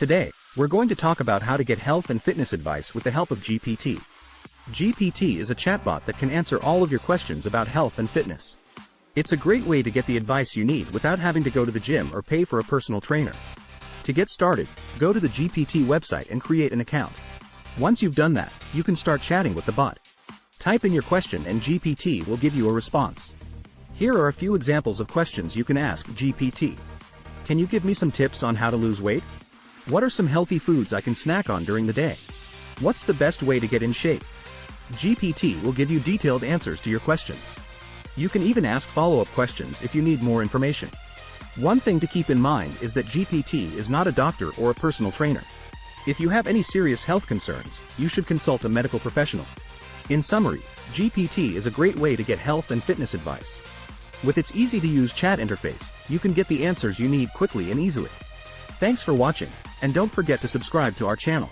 Today, we're going to talk about how to get health and fitness advice with the help of GPT. GPT is a chatbot that can answer all of your questions about health and fitness. It's a great way to get the advice you need without having to go to the gym or pay for a personal trainer. To get started, go to the GPT website and create an account. Once you've done that, you can start chatting with the bot. Type in your question and GPT will give you a response. Here are a few examples of questions you can ask GPT. Can you give me some tips on how to lose weight? What are some healthy foods I can snack on during the day? What's the best way to get in shape? GPT will give you detailed answers to your questions. You can even ask follow-up questions if you need more information. One thing to keep in mind is that GPT is not a doctor or a personal trainer. If you have any serious health concerns, you should consult a medical professional. In summary, GPT is a great way to get health and fitness advice. With its easy-to-use chat interface, you can get the answers you need quickly and easily. Thanks for watching, and don't forget to subscribe to our channel.